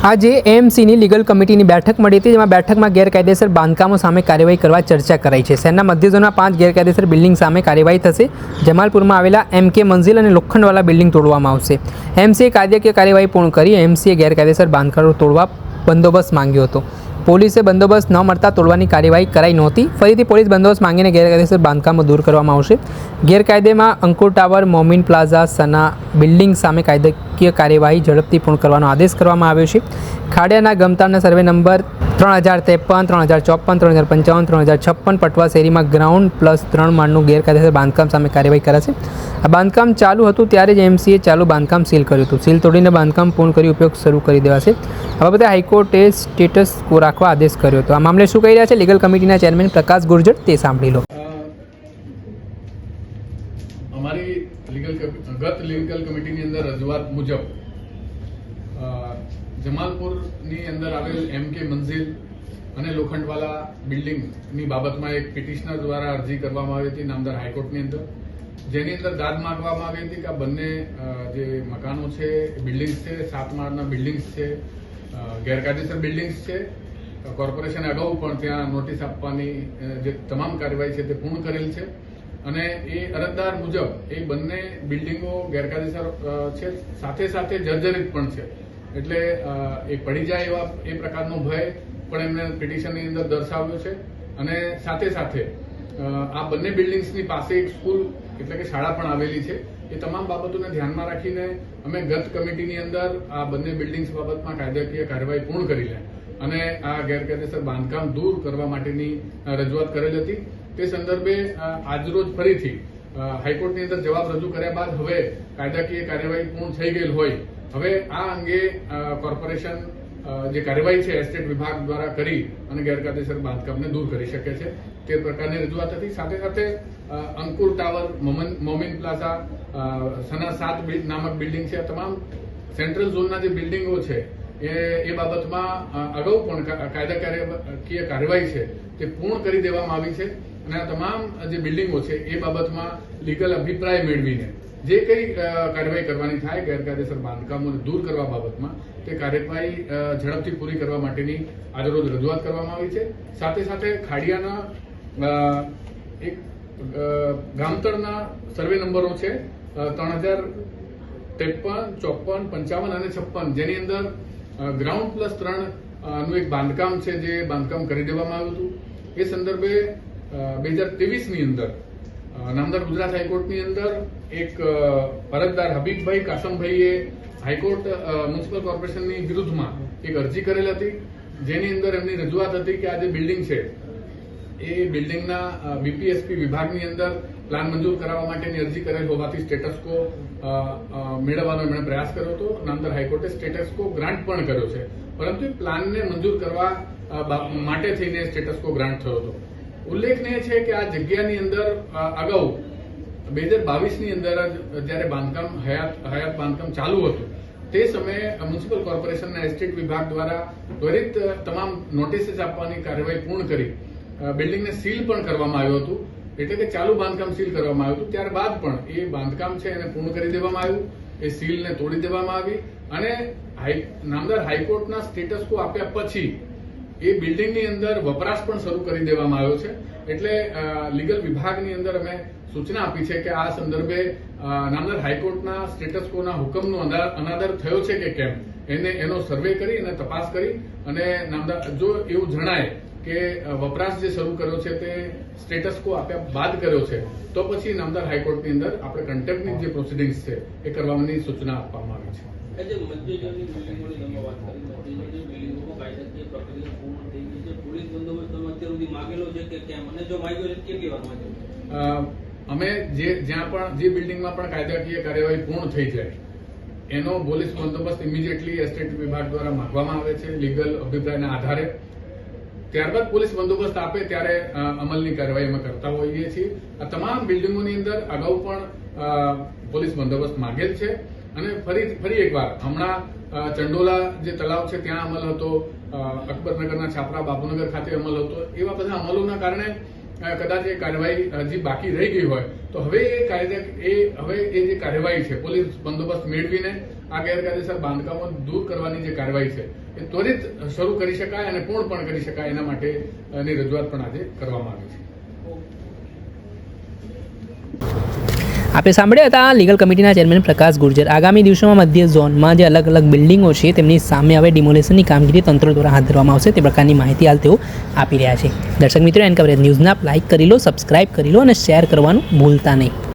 આજે એએમસીની લીગલ કમિટીની બેઠક મળી હતી, જેમાં બેઠકમાં ગેરકાયદેસર બાંધકામો સામે કાર્યવાહી કરવા ચર્ચા કરાઈ છે. શહેરના મધ્ય ઝોનમાં 5 ગેરકાયદેસર બિલ્ડિંગ સામે કાર્યવાહી થશે. જમાલપુરમાં આવેલા MK મંઝિલ અને લોખંડવાલા બિલ્ડિંગ તોડવામાં આવશે. એમસીએ કાયદાકીય કાર્યવાહી પૂર્ણ કરી એમસીએ ગેરકાયદેસર બાંધકામો તોડવા બંદોબસ્ત માંગ્યો હતો. પોલીસે બંદોબસ્ત ન મળતા તોડવાની કાર્યવાહી કરાઈ નહોતી. ફરીથી પોલીસ બંદોબસ્ત માંગીને ગેરકાયદેસર બાંધકામો દૂર કરવામાં આવશે. ગેરકાયદેમાં Ankur tower, Momin plaza, Sana building સામે કાયદાકીય કાર્યવાહી ઝડપથી પૂર્ણ કરવાનો આદેશ કરવામાં આવ્યો છે. ખાડિયાના ગમતારના સર્વે નંબર 3053, 3054, 3055, 3056 પટવા શેરીમાં ગ્રાઉન્ડ+3 માળનું ગેરકાયદેસર બાંધકામ સામે કાર્યવાહી કરાશે. આ બાંધકામ ચાલુ હતું ત્યારે જ એમસીએ ચાલુ બાંધકામ સીલ કર્યું હતું. સીલ તોડીને બાંધકામ પૂર્ણ કરી ઉપયોગ શરૂ કરી દેવાશે. આ બાબતે હાઈકોર્ટે સ્ટેટસ કો રાખવા આદેશ કર્યો હતો. આ મામલે શું કહી રહ્યા છે લીગલ કમિટીના ચેરમેન પ્રકાશ ગુર્જર, તે સાંભળી લો. અમારી ગત લીગલ કમિટીની અંદર રજૂઆત મુજબ જમાલપુરની અંદર આવેલ MK મંઝિલ અને લોખંડવાલા બિલ્ડિંગની બાબતમાં એક પિટિશનર દ્વારા અરજી કરવામાં આવી હતી નામદાર હાઈકોર્ટની અંદર, જેની અંદર દાદ માંગવામાં આવી હતી કે આ બંને જે મકાનો છે, બિલ્ડિંગ્સ છે, 7 માળના બિલ્ડિંગ્સ છે, ગેરકાયદેસર બિલ્ડિંગ્સ છે. કોર્પોરેશને અગાઉ પણ ત્યાં નોટિસ આપવાની જે તમામ કાર્યવાહી છે તે પૂર્ણ કરેલ છે અને એ અરજદાર મુજબ એ બંને બિલ્ડિંગો ગેરકાયદેસર છે, સાથે સાથે જર્જરિત પણ છે. એટલે એ પડી જાય એવા એ પ્રકારનો ભય પણ એમને પિટિશનની અંદર દર્શાવ્યો છે અને સાથે સાથે આ બંને બિલ્ડિંગ્સની પાસે એક સ્કૂલ એટલે કે શાળા પણ આવેલી છે. એ તમામ બાબતોને ધ્યાનમાં રાખીને અમે ગત કમિટીની અંદર આ બંને બિલ્ડિંગ્સ બાબતમાં કાયદાકીય કાર્યવાહી પૂર્ણ કરી લે અને આ ગેરકાયદેસર બાંધકામ દૂર કરવા માટેની રજૂઆત કરેલ હતી. તે સંદર્ભે આજરોજ ફરીથી હાઈકોર્ટની અંદર જવાબ રજૂ કર્યા બાદ હવે કાયદાકીય કાર્યવાહી પૂર્ણ થઈ ગયેલ હોય હવે આ અંગે કોર્પોરેશન જે કાર્યવાહી છે એસ્ટેટ વિભાગ દ્વારા કરી અને ગેરકાયદેસર બાંધકામને દૂર કરી શકે છે તે પ્રકારની રજૂઆત હતી. સાથે સાથે અંકુર ટાવર, મોમીન પ્લાઝા, સના 7 નામક બિલ્ડિંગ છે, તમામ સેન્ટ્રલ ઝોનના જે બિલ્ડિંગો છે એ બાબતમાં અગાઉ પણ કાયદાકીય કાર્યવાહી છે તે પૂર્ણ કરી દેવામાં આવી છે અને આ તમામ જે બિલ્ડિંગો છે એ બાબતમાં લીગલ અભિપ્રાય મેળવીને જે કંઈ કાર્યવાહી કરવાની થાય ગેરકાયદેસર બાંધકામોને દૂર કરવા બાબતમાં તે કાર્યવાહી ઝડપથી પૂરી કરવા માટેની આજરોજ રજૂઆત કરવામાં આવી છે. સાથે સાથે ખાડિયાના એક ગામતળના સર્વે નંબરો છે 3053, 54, 55 અને 56, જેની અંદર ગ્રાઉન્ડ+3 નું એક બાંધકામ છે જે બાંધકામ કરી દેવામાં આવ્યું હતું. એ સંદર્ભે 2023ની અંદર નામદાર ગુજરાત હાઈકોર્ટની અંદર એક અરજદાર હબીબભાઈ કાસમભાઈએ હાઈકોર્ટ મ્યુનિસિપલ કોર્પોરેશનની વિરુદ્ધમાં એક અરજી કરેલ હતી, જેની અંદર એમની રજૂઆત હતી કે આ જે બિલ્ડિંગ છે એ બિલ્ડિંગના BPSP વિભાગની અંદર પ્લાન મંજૂર કરાવવા માટેની અરજી કરેલ હોવાથી સ્ટેટસ કો મેળવવાનો એમણે પ્રયાસ કર્યો હતો. નામદાર હાઈકોર્ટે સ્ટેટસ કો ગ્રાન્ટ પણ કર્યો છે, પરંતુ એ પ્લાનને મંજૂર કરવા માટે થઈને સ્ટેટસ કો ગ્રાન્ટ થયો હતો. ઉલ્લેખનીય છે કે આ જગ્યાની અંદર અગાઉ 2022ની અંદર જયારે બાંધકામ હયાત બાંધકામ ચાલુ હતું તે સમયે મ્યુનિસિપલ કોર્પોરેશનના એસ્ટેટ વિભાગ દ્વારા ત્વરિત તમામ નોટિસીસ આપવાની કાર્યવાહી પૂર્ણ કરી બિલ્ડિંગને સીલ પણ કરવામાં આવ્યું હતું, એટલે કે ચાલુ બાંધકામ સીલ કરવામાં આવ્યું હતું. ત્યારબાદ પણ એ બાંધકામ છે એને પૂર્ણ કરી દેવામાં આવ્યું, એ સીલને તોડી દેવામાં આવી અને નામદાર હાઈકોર્ટના સ્ટેટસ કો આપ્યા પછી એ બિલ્ડિંગની અંદર વપરાશ પણ શરૂ કરી દેવામાં આવ્યો છે. એટલે લીગલ વિભાગની અંદર અમે સૂચના આપી છે કે આ સંદર્ભે નામદાર હાઈકોર્ટના સ્ટેટસ કોના હુકમનો અનાદર થયો છે કે કેમ એનો સર્વે કરી અને તપાસ કરી અને નામદાર જો એવું જણાય કે વપરાશ જે શરૂ કર્યો છે તે સ્ટેટસ કો આપ્યા બાદ કર્યો છે તો પછી નામદાર હાઈકોર્ટની અંદર આપણે કન્ટેમ્પની જે પ્રોસિડિંગ્સ છે એ કરવાની સૂચના આપવામાં આવી છે. અમે જ્યાં પણ જે બિલ્ડિંગમાં પણ કાયદાકીય કાર્યવાહી પૂર્ણ થઈ જાય એનો પોલીસ બંદોબસ્ત ઇમિડિયેટલી એસ્ટેટ વિભાગ દ્વારા માંગવામાં આવે છે લીગલ અભિપ્રાયના આધારે. ત્યારબાદ પોલીસ બંદોબસ્ત આપે ત્યારે અમલની કાર્યવાહી અમે કરતા હોઈએ છીએ. આ તમામ બિલ્ડિંગોની અંદર અગાઉ પણ પોલીસ બંદોબસ્ત માંગેલ છે અને ફરી એકવાર હમણાં ચંડોલા જે તલાવ છે ત્યાં અમલ હતો, અકબરનગરના છાપરા બાપુનગર ખાતે અમલ હતો. એવા બધા અમલોના કારણે કદાચ એ કાર્યવાહી હજી બાકી રહી ગઈ હોય તો હવે એ જે કાર્યવાહી છે પોલીસ બંદોબસ્ત મેળવીને આ ગેરકાયદેસર બાંધકામો દૂર કરવાની જે કાર્યવાહી છે એ ત્વરિત શરૂ કરી શકાય અને પૂર્ણ પણ કરી શકાય એના માટેની રજૂઆત પણ આજે કરવામાં આવી છે. આપણે સાંભળ્યા હતા લીગલ કમિટીના ચેરમેન પ્રકાશ ગુર્જર. આગામી દિવસોમાં મધ્ય ઝોનમાં જે અલગ અલગ બિલ્ડિંગો છે તેમની સામે હવે ડિમોલેશનની કામગીરી તંત્ર દ્વારા હાથ ધરવામાં આવશે તે પ્રકારની માહિતી હાલ તેઓ આપી રહ્યા છે. દર્શક મિત્રો, એન કવરેજ ન્યૂઝને આપ લાઇક કરી લો, સબસ્ક્રાઇબ કરી લો અને શેર કરવાનું ભૂલતા નહીં.